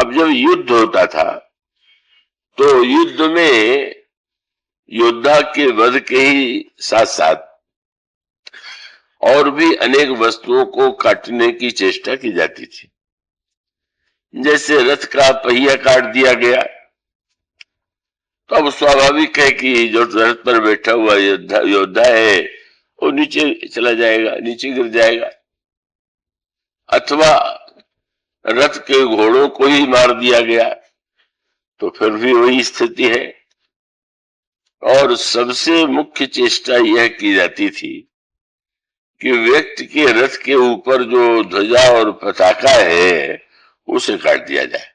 अब जब युद्ध होता था तो युद्ध में योद्धा के वध के ही साथ साथ और भी अनेक वस्तुओं को काटने की चेष्टा की जाती थी। जैसे रथ का पहिया काट दिया गया तो अब स्वाभाविक है कि जो रथ पर बैठा हुआ योद्धा है वो नीचे चला जाएगा, नीचे गिर जाएगा। अथवा रथ के घोड़ों को ही मार दिया गया तो फिर भी वही स्थिति है। और सबसे मुख्य चेष्टा यह की जाती थी कि व्यक्ति के रथ के ऊपर जो ध्वजा और पताका है उसे काट दिया जाए।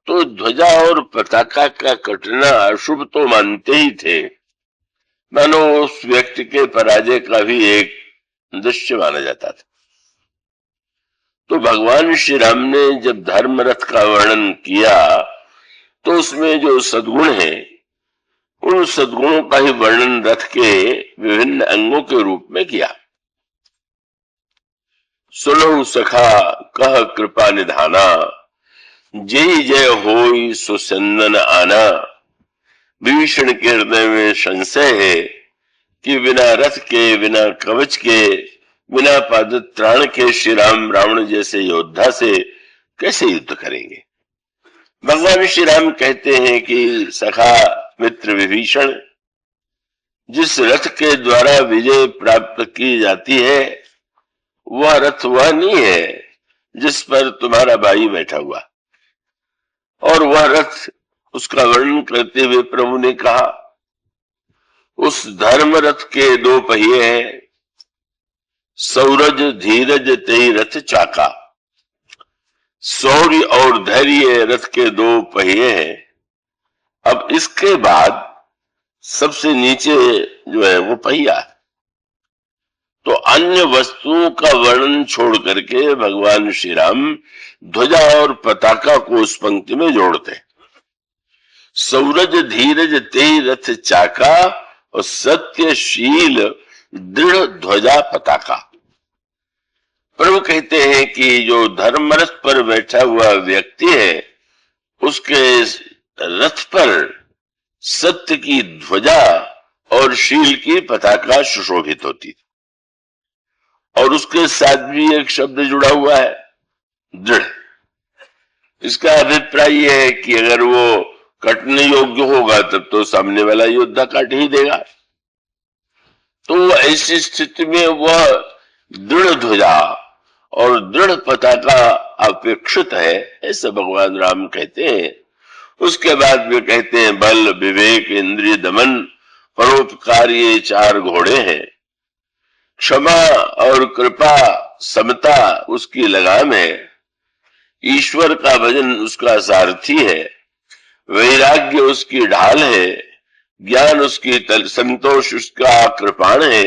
तो ध्वजा और पताका का कटना अशुभ तो मानते ही थे, मानो उस व्यक्ति के पराजय का भी एक दृश्य माना जाता था। तो भगवान श्री राम ने जब धर्म रथ का वर्णन किया तो उसमें जो सद्गुण है उन सद्गुणों का ही वर्णन रथ के विभिन्न अंगों के रूप में किया। सुनो सखा कह कृपा निधाना, जय जय होई सुचंदन आना। विभीषण के हृदय में संशय है कि बिना रथ के, बिना कवच के, बिना पादत्राण के श्री राम रावण जैसे योद्धा से कैसे युद्ध करेंगे। भगवान श्री राम कहते हैं कि सखा मित्र विभीषण, जिस रथ के द्वारा विजय प्राप्त की जाती है वह रथ वह नहीं है जिस पर तुम्हारा भाई बैठा हुआ। और वह रथ, उसका वर्णन करते हुए प्रभु ने कहा उस धर्म रथ के दो पहिए हैं, सौरज धीरज तेई रथ चाका। शौर्य और धैर्य रथ के दो पहिए हैं। अब इसके बाद सबसे नीचे जो है वो पहिया। तो अन्य वस्तुओं का वर्णन छोड़ करके भगवान श्री राम ध्वजा और पताका को उस पंक्ति में जोड़ते। सौरज धीरज तेई रथ चाका और सत्यशील दृढ़ ध्वजा पताका। प्रभु कहते हैं कि जो धर्मरथ पर बैठा हुआ व्यक्ति है उसके रथ पर सत्य की ध्वजा और शील की पताका सुशोभित होती थी। और उसके साथ भी एक शब्द जुड़ा हुआ है, दृढ़। इसका अभिप्राय यह है कि अगर वो कटने योग्य होगा तब तो सामने वाला योद्धा काट ही देगा। तो ऐसी स्थिति में वह दृढ़ ध्वजा और दृढ़ पताका अपेक्षित है, ऐसा भगवान राम कहते हैं। उसके बाद वे कहते हैं बल विवेक इंद्रिय दमन परोपकार ये चार घोड़े हैं। क्षमा और कृपा समता उसकी लगाम है। ईश्वर का भजन उसका सारथी है। वैराग्य उसकी ढाल है। ज्ञान उसकी संतोष उसका कृपाण है।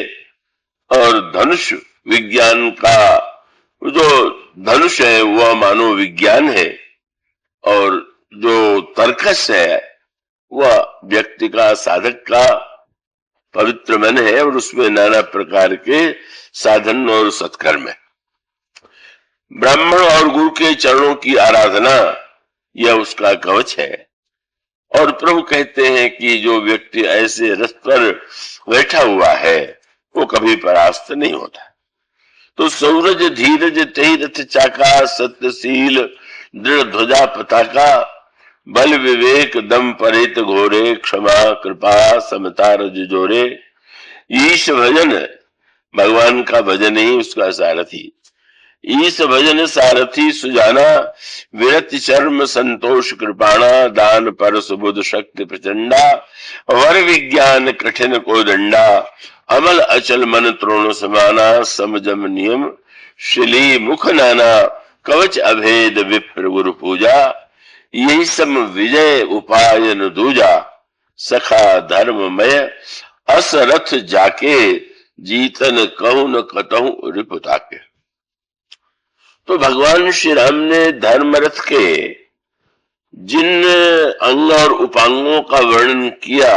और धनुष विज्ञान का जो धनुष है वह मानो विज्ञान है। और जो तर्कस है वह व्यक्ति का, साधक का पवित्र मन है और उसमें नाना प्रकार के साधन और सत्कर्म है। ब्राह्मण और गुरु के चरणों की आराधना यह उसका कवच है। और प्रभु कहते हैं कि जो व्यक्ति ऐसे रथ पर बैठा हुआ है वो कभी परास्त नहीं होता। तो सूरज धीरज तेई रथ चाका, सत्यशील दृढ़ ध्वजा पताका, बल विवेक दम परेत घोरे, क्षमा कृपा समता रज जोरे। ईश भजन, भगवान का भजन ही उसका सारथी। ईश भजन सारथी सुजाना, विरत चर्म संतोष कृपाणा, दान पर सुबुध शक्ति प्रचंडा, वर विज्ञान कठिन को दंडा, अमल अचल मन त्रोण समाना, समजम नियम शिली मुख नाना, कवच अभेद विप्र गुरु पूजा, यही सम विजय उपाय न दूजा, सखा धर्ममय असरथ जाके, जीतन कहूं न कतहूं रिपुता के। तो भगवान श्री राम ने धर्मरथ के जिन अंग और उपांगों का वर्णन किया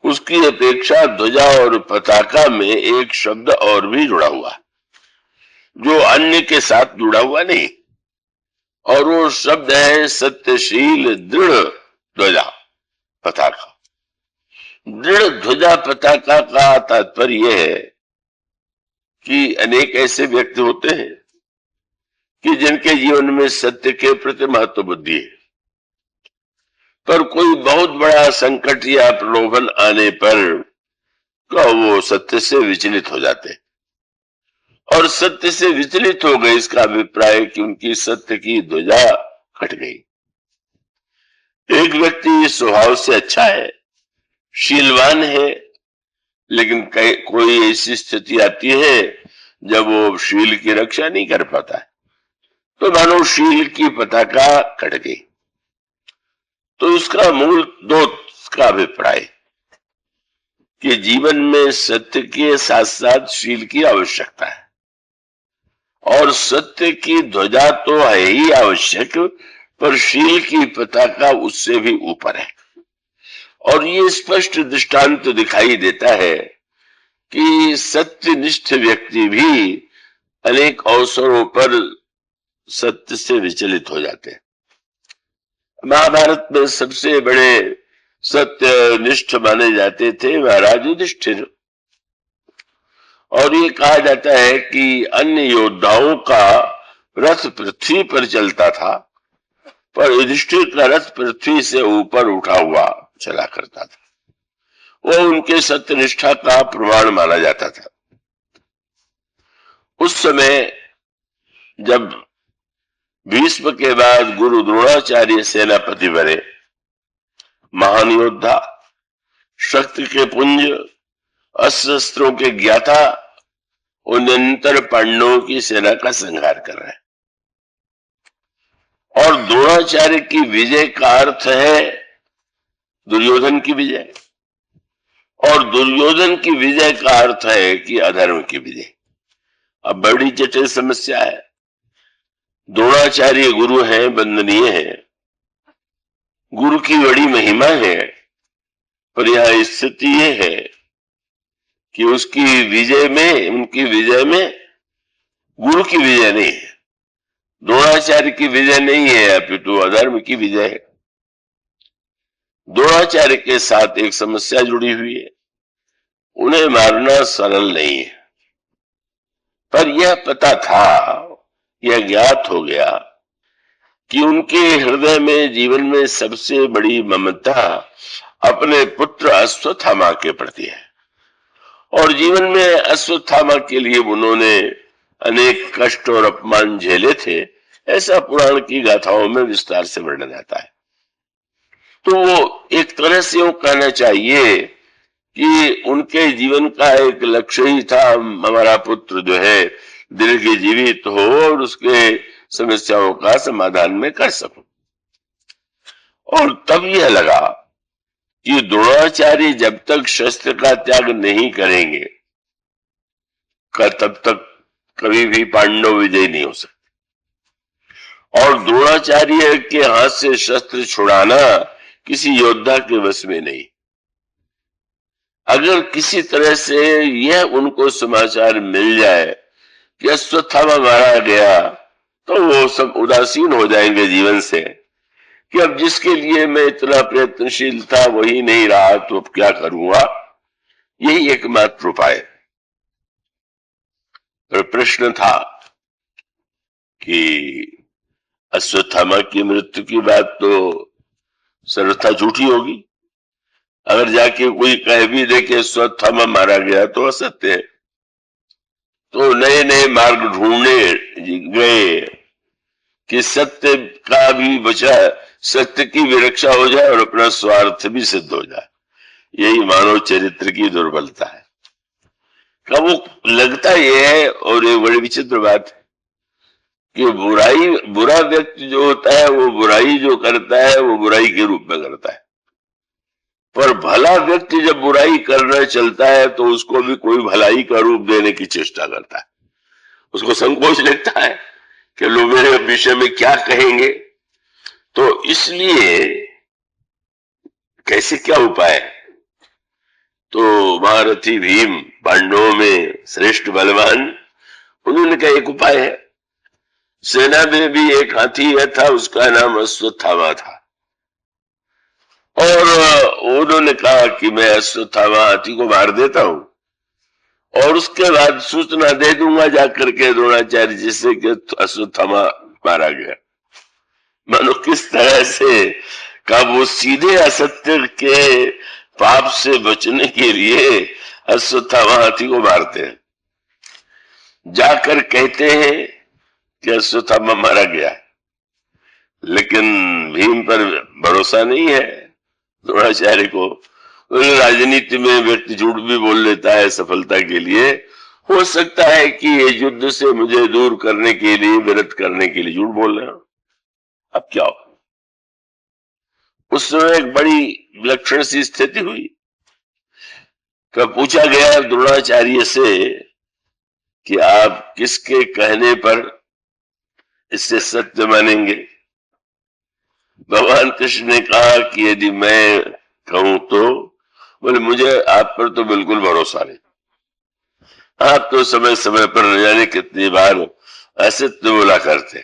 उसकी अपेक्षा ध्वजा और पताका में एक शब्द और भी जुड़ा हुआ जो अन्य के साथ जुड़ा हुआ नहीं। और वो शब्द है सत्यशील दृढ़ ध्वजा पताका। दृढ़ ध्वजा पताका का तात्पर्य यह है कि अनेक ऐसे व्यक्ति होते हैं कि जिनके जीवन में सत्य के प्रति महत्व बुद्धि है, पर कोई बहुत बड़ा संकट या प्रलोभन आने पर वो सत्य से विचलित हो जाते हैं, और सत्य से विचलित हो गए इसका अभिप्राय कि उनकी सत्य की ध्वजा कट गई। एक व्यक्ति स्वभाव से अच्छा है, शीलवान है, लेकिन कोई ऐसी स्थिति आती है जब वो शील की रक्षा नहीं कर पाता है, तो मानो शील की पताका कट गई। तो इसका मूल दो का अभिप्राय कि जीवन में सत्य के साथ साथ शील की आवश्यकता है, और सत्य की ध्वजा तो है ही आवश्यक, पर शील की पताका उससे भी ऊपर है। और ये स्पष्ट दृष्टांत दिखाई देता है कि सत्यनिष्ठ व्यक्ति भी अनेक अवसरों पर सत्य से विचलित हो जाते हैं। महाभारत में सबसे बड़े सत्यनिष्ठ माने जाते थे महाराज युधिष्ठिर, और ये कहा जाता है कि अन्य योद्धाओं का रथ पृथ्वी पर चलता था, पर युधिष्ठिर का रथ पृथ्वी से ऊपर उठा हुआ चला करता था। वो उनके सत्यनिष्ठा का प्रमाण माना जाता था। उस समय जब भीष्म के बाद गुरु द्रोणाचार्य सेनापति बने, महान योद्धा, शक्ति के पुंज, अस्त्र शस्त्रों के ज्ञाता, वो निरंतर पांडवों की सेना का संहार कर रहे हैं। और द्रोणाचार्य की विजय का अर्थ है दुर्योधन की विजय, और दुर्योधन की विजय का अर्थ है कि अधर्म की विजय। अब बड़ी जटिल समस्या है। द्रोणाचार्य गुरु हैं, वंदनीय है, गुरु की बड़ी महिमा है, पर यह स्थिति ये है कि उसकी विजय में, उनकी विजय में गुरु की विजय नहीं है, द्रोणाचार्य की विजय नहीं है, अपितु अधर्म की विजय है। द्रोणाचार्य के साथ एक समस्या जुड़ी हुई है, उन्हें मारना सरल नहीं है, पर यह पता था, यह ज्ञात हो गया कि उनके हृदय में, जीवन में सबसे बड़ी ममता अपने पुत्र अश्वत्थामा के प्रति है, और जीवन में अश्वत्थामा के लिए उन्होंने अनेक कष्ट और अपमान झेले थे, ऐसा पुराण की गाथाओं में विस्तार से वर्णन आता है। तो वो एक तरह से यूं कहना चाहिए कि उनके जीवन का एक लक्ष्य ही था, हमारा पुत्र जो है दीर्घ जीवित हो और उसके समस्याओं का समाधान में कर सकूं। और तब यह लगा कि द्रोणाचार्य जब तक शस्त्र का त्याग नहीं करेंगे, तब तक कभी भी पांडव विजय नहीं हो सकते। और द्रोणाचार्य के हाथ से शस्त्र छुड़ाना किसी योद्धा के वश में नहीं। अगर किसी तरह से यह उनको समाचार मिल जाए कि अश्वत्थामा मारा गया, तो वो सब उदासीन हो जाएंगे जीवन से कि अब जिसके लिए मैं इतना प्रयत्नशील था वही नहीं रहा, तो अब क्या करूंगा। यही एकमात्र उपाय। पर प्रश्न था कि अश्वत्थामा की मृत्यु की बात तो सर्वथा झूठी होगी। अगर जाके कोई कह भी दे कि अश्वत्थामा मारा गया तो असत्य है। तो नए नए मार्ग ढूंढने गए कि सत्य का भी बचा, सत्य की भी रक्षा हो जाए और अपना स्वार्थ भी सिद्ध हो जाए। यही मानव चरित्र की दुर्बलता है। का वो लगता यह है, और एक बड़ी विचित्र बात है कि बुरा व्यक्ति जो होता है वो बुराई जो करता है वो बुराई के रूप में करता है, पर भला व्यक्ति जब बुराई करना चलता है तो उसको भी कोई भलाई का रूप देने की चेष्टा करता है। उसको संकोच लगता है कि लोग मेरे विषय में क्या कहेंगे। तो इसलिए कैसे क्या उपाय है? तो महारथी भीम, पांडवों में श्रेष्ठ बलवान, उन्होंने कहा एक उपाय है सेना में भी एक हाथी था, उसका नाम अश्वत्थामा था। और उन्होंने कहा कि मैं अश्वत्थामा हाथी को मार देता हूं और उसके बाद सूचना दे दूंगा जाकर के द्रोणाचार्य जी से कि अश्वत्थामा मारा गया। मानो किस तरह से का वो सीधे असत्य के पाप से बचने के लिए अश्वत्थामा हाथी को मारते हैं, जाकर कहते हैं कि अश्वत्थामा मारा गया। लेकिन भीम पर भरोसा नहीं है द्रोणाचार्य को। राजनीति में व्यक्ति झूठ भी बोल लेता है सफलता के लिए। हो सकता है कि ये युद्ध से मुझे दूर करने के लिए, विरत करने के लिए झूठ बोल रहे हो। अब क्या हो? उस समय एक बड़ी विलक्षण सी स्थिति हुई। तो पूछा गया द्रोणाचार्य से कि आप किसके कहने पर इससे सत्य मानेंगे? भगवान कृष्ण ने कहा कि यदि मैं कहूं तो, बोले मुझे आप पर तो बिल्कुल भरोसा नहीं। आप तो समय समय पर न जाने कितनी बार असत्य बोला करते।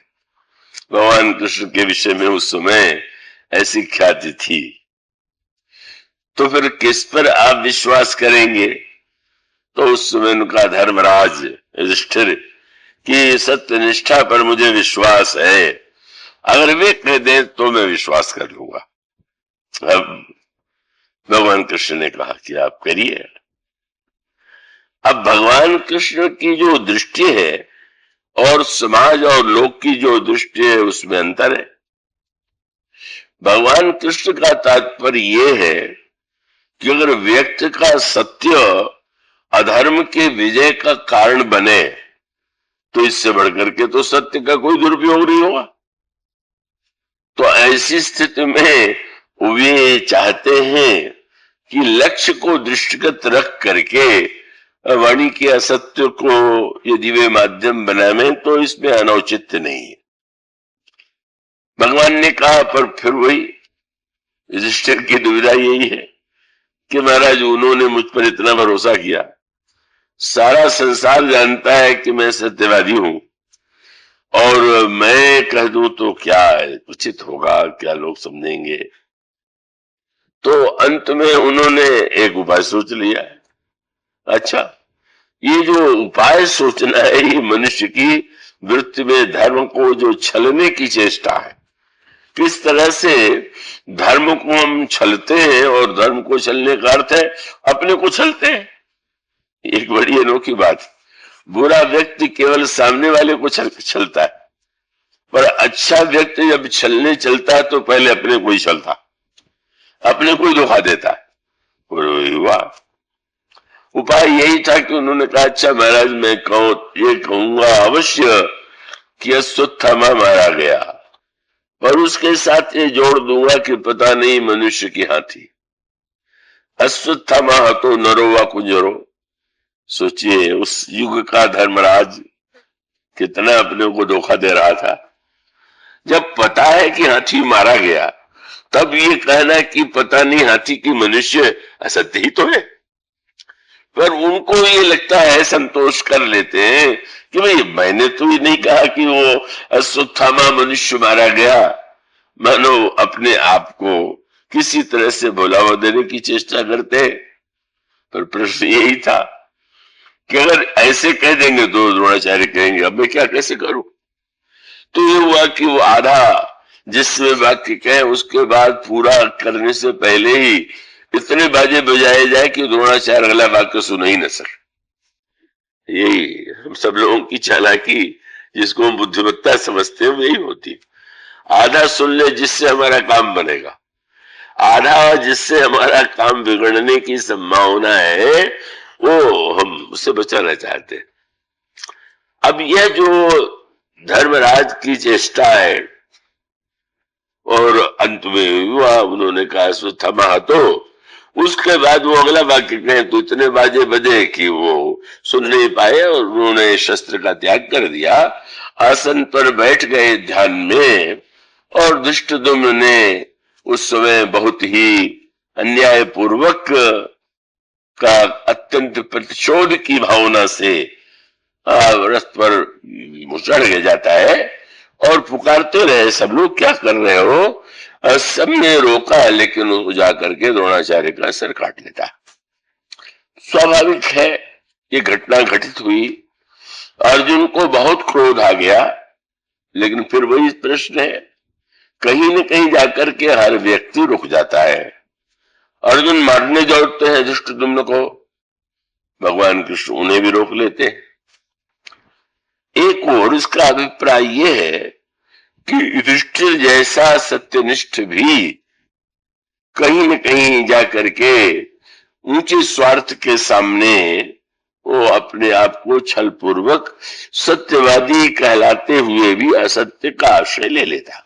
भगवान कृष्ण के विषय में उस समय ऐसी ख्याति थी, तो फिर किस पर आप विश्वास करेंगे? तो उस समय उनका धर्मराज युधिष्ठिर की सत्य निष्ठा पर मुझे विश्वास है, अगर वे कह दें तो मैं विश्वास कर लूंगा। अब भगवान कृष्ण ने कहा कि आप करिए। अब भगवान कृष्ण की जो दृष्टि है और समाज और लोक की जो दृष्टि है उसमें अंतर है। भगवान कृष्ण का तात्पर्य यह है कि अगर व्यक्ति का सत्य अधर्म के विजय का कारण बने तो इससे बढ़कर के तो सत्य का कोई दुरुपयोग नहीं होगा। तो ऐसी स्थिति में वे चाहते हैं कि लक्ष्य को दृष्टिगत रख करके वाणी के असत्य को यदि वे माध्यम बनावे तो इसमें अनौचित्य नहीं है। भगवान ने कहा, पर फिर वही युधिष्ठिर की दुविधा यही है कि महाराज उन्होंने मुझ पर इतना भरोसा किया, सारा संसार जानता है कि मैं सत्यवादी हूं, और मैं कह दूं तो क्या उचित होगा, क्या लोग समझेंगे? तो अंत में उन्होंने एक उपाय सोच लिया है। अच्छा, ये जो उपाय सोचना है ये मनुष्य की वृत्ति में धर्म को जो छलने की चेष्टा है। किस तरह से धर्म को हम छलते हैं, और धर्म को छलने का अर्थ है अपने को छलते हैं। एक बड़ी अनोखी बात। बुरा व्यक्ति केवल सामने वाले को छलता है, पर अच्छा व्यक्ति जब छलने चलता है तो पहले अपने को ही छलता, अपने को ही धोखा देता है। वाह, उपाय यही था कि उन्होंने कहा, अच्छा महाराज मैं ये कहूंगा अवश्य कि अश्वत्थामा मारा गया, पर उसके साथ ये जोड़ दूंगा कि पता नहीं मनुष्य की हाथी। अश्वत्थामा हतो नरो वा कुंजरो। सोचिए उस युग का धर्मराज कितना अपने को धोखा दे रहा था। जब पता है कि हाथी मारा गया तब ये कहना कि पता नहीं हाथी की मनुष्य असत्य ही तो है। पर उनको ये लगता है, संतोष कर लेते हैं कि भाई मैंने तो ये नहीं कहा कि वो अश्वत्थामा मनुष्य मारा गया। मानो अपने आप को किसी तरह से भुलावा देने की चेष्टा करते। पर प्रश्न यही था कि अगर ऐसे कह देंगे तो द्रोणाचार्य कहेंगे अब मैं क्या कैसे करूं? तो ये हुआ कि वो आधा जिसमें वाक्य कहे उसके बाद पूरा करने से पहले ही इतने बाजे बजाए जाए कि द्रोणाचार्य अगला वाक्य सुन ही न सके। यही हम सब लोगों की चालाकी, जिसको हम बुद्धिमत्ता समझते हैं, यही होती। आधा सुन ले जिससे हमारा काम बनेगा, आधा जिससे हमारा काम बिगड़ने की संभावना है वो हम उससे बचाना चाहते हैं। अब यह जो धर्मराज की चेष्टा है और अंत में हुआ, उन्होंने कहा अश्वत्थामा तो, उसके बाद वो अगला वाक्य कहे तो इतने बाजे बजे कि वो सुन नहीं पाए और उन्होंने शस्त्र का त्याग कर दिया, आसन पर बैठ गए ध्यान में। और धृष्टद्युम्न ने उस समय बहुत ही अन्याय पूर्वक का अत्यंत प्रतिशोध की भावना से रथ पर चढ़ जाता है और पुकारते रहे, सब लोग क्या कर रहे हो? सबने रोका, लेकिन वो जाकर के द्रोणाचार्य का सर काट लेता। स्वाभाविक है, ये घटना घटित हुई, अर्जुन को बहुत क्रोध आ गया, लेकिन फिर वही प्रश्न है, कहीं न कहीं जाकर के हर व्यक्ति रुक जाता है। अर्जुन मारने दौड़ते हैं धृष्टद्युम्न को, भगवान कृष्ण उन्हें भी रोक लेते हैं। एक और इसका अभिप्राय यह है कि युधिष्ठिर जैसा सत्यनिष्ठ भी कहीं न कहीं जाकर के ऊंचे स्वार्थ के सामने वो अपने आप को छल पूर्वक सत्यवादी कहलाते हुए भी असत्य का आश्रय ले लेता।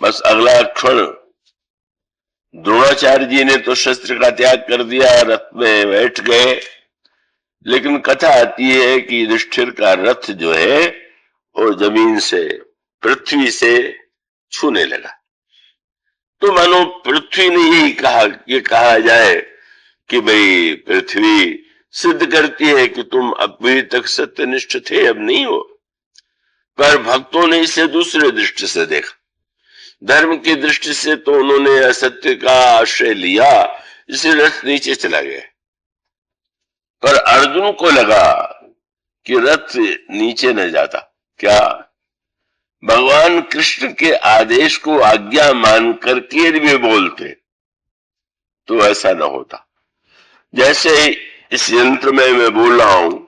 बस अगला क्षण द्रोणाचार्य जी ने तो शस्त्र का त्याग कर दिया, रथ में बैठ गए, लेकिन कथा आती है कि युधिष्ठिर का रथ जो है वो जमीन से, पृथ्वी से छूने लगा। तो मानो पृथ्वी ने यही कहा, ये कहा जाए कि भाई पृथ्वी सिद्ध करती है कि तुम अभी तक सत्यनिष्ठ थे, अब नहीं हो। पर भक्तों ने इसे दूसरे दृष्टि से देखा, धर्म की दृष्टि से तो उन्होंने असत्य का आश्रय लिया, इसलिए रथ नीचे चला गया। पर अर्जुन को लगा कि रथ नीचे न जाता, क्या भगवान कृष्ण के आदेश को आज्ञा मान करके भी बोलते तो ऐसा न होता। जैसे इस यंत्र में मैं बोल रहा हूं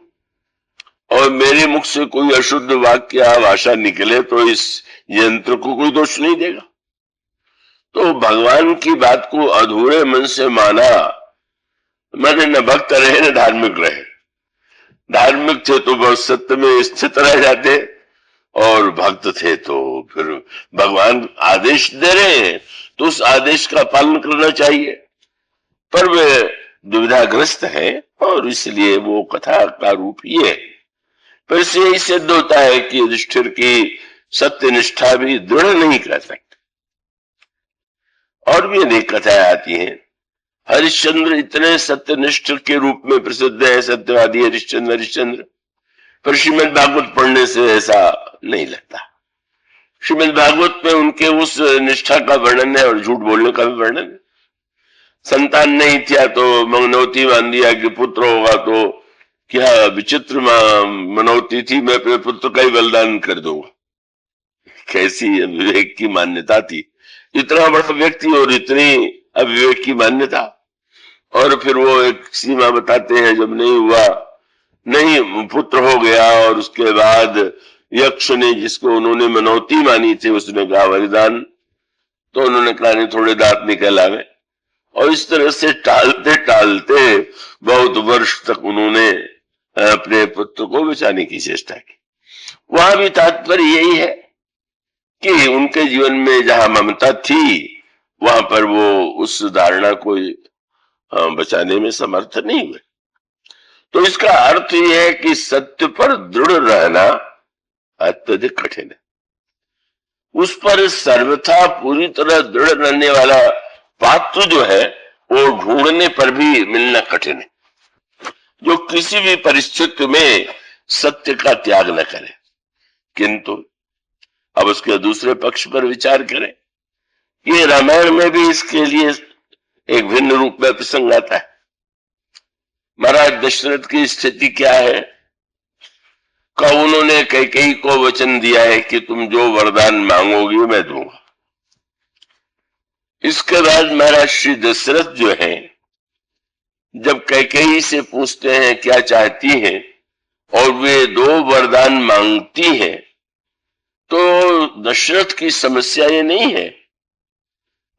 और मेरे मुख से कोई अशुद्ध वाक्य या भाषा निकले तो इस यंत्र को कोई दोष नहीं देगा। तो भगवान की बात को अधूरे मन से माना, मैंने न भक्त रहे न धार्मिक रहे। धार्मिक थे तो बस सत्य में स्थित रह जाते, और भक्त थे तो फिर भगवान आदेश दे रहे हैं तो उस आदेश का पालन करना चाहिए। पर वे दुविधाग्रस्त है और इसलिए वो कथा का रूप ही है। पर इससे यही सिद्ध होता है कि युधिष्ठिर की सत्यनिष्ठा भी दृढ़ नहीं कर सकते। और भी अनेक कथाएं आती हैं। हरिश्चंद्र इतने सत्यनिष्ठ के रूप में प्रसिद्ध है, सत्यवादी हरिश्चंद्र, पर श्रीमद् भागवत पढ़ने से ऐसा नहीं लगता। श्रीमद् भागवत में उनके उस निष्ठा का वर्णन है और झूठ बोलने का भी वर्णन है। संतान नहीं था तो मनौती मान दिया कि पुत्र होगा, तो क्या विचित्र मनौती थी, मैं अपने पुत्र का ही बलिदान कर दूंगा। कैसी विवेक की मान्यता थी, इतना बड़ा व्यक्ति और इतनी अविवेक की मान्यता। और फिर वो एक सीमा बताते हैं, जब नहीं हुआ, नहीं पुत्र हो गया, और उसके बाद यक्ष ने, जिसको उन्होंने मनौती मानी थी, उसने कहा वरदान, तो उन्होंने कहा नहीं थोड़े दांत निकल आवे। और इस तरह से टालते टालते बहुत वर्ष तक उन्होंने अपने पुत्र को बचाने की चेष्टा की। वहां भी तात्पर्य यही है कि उनके जीवन में जहां ममता थी वहां पर वो उस धारणा को बचाने में समर्थ नहीं हुए। तो इसका अर्थ यह है कि सत्य पर दृढ़ रहना अत्यधिक कठिन है। उस पर सर्वथा पूरी तरह दृढ़ रहने वाला पात्र जो है वो ढूंढने पर भी मिलना कठिन है, जो किसी भी परिस्थिति में सत्य का त्याग न करे। किंतु अब उसके दूसरे पक्ष पर विचार करें, ये रामायण में भी इसके लिए एक भिन्न रूप में प्रसंग आता है। महाराज दशरथ की स्थिति क्या है? कब उन्होंने कैकेयी को वचन दिया है कि तुम जो वरदान मांगोगी मैं दूंगा। इसके बाद महाराज श्री दशरथ जो है, जब कैकेयी से पूछते हैं क्या चाहती हैं और वे दो वरदान मांगती हैं, तो दशरथ की समस्या ये नहीं है।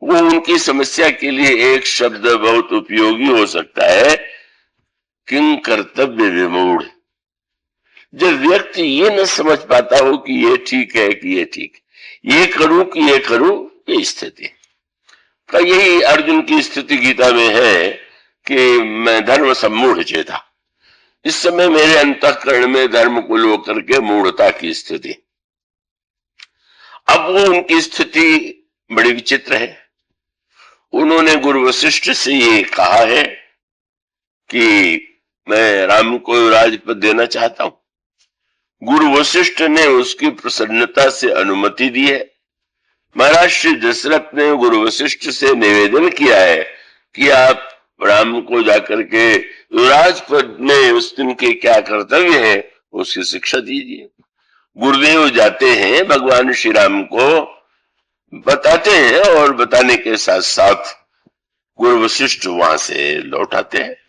वो उनकी समस्या के लिए एक शब्द बहुत उपयोगी हो सकता है, किं कर्तव्य विमूढ़। जब व्यक्ति ये न समझ पाता हो कि ये ठीक है कि ये ठीक, ये करूं कि ये करूं, ये स्थिति का, यही अर्जुन की स्थिति गीता में है कि मैं धर्म सम्मूढ़ चेता। इस समय मेरे अंतःकरण में धर्म को लेकर के मूढ़ता की स्थिति। अब वो उनकी स्थिति बड़ी विचित्र है। उन्होंने गुरु वशिष्ठ से ये कहा है कि मैं राम को राजपद देना चाहता हूं। गुरु वशिष्ठ ने उसकी प्रसन्नता से अनुमति दी है। महाराज श्री दशरथ ने गुरु वशिष्ठ से निवेदन किया है कि आप राम को जाकर के राजपद में उस दिन के क्या कर्तव्य है उसकी शिक्षा दीजिए। गुरुदेव जाते हैं, भगवान श्री राम को बताते हैं और बताने के साथ साथ गुरु वशिष्ठ वहां से लौट आते हैं।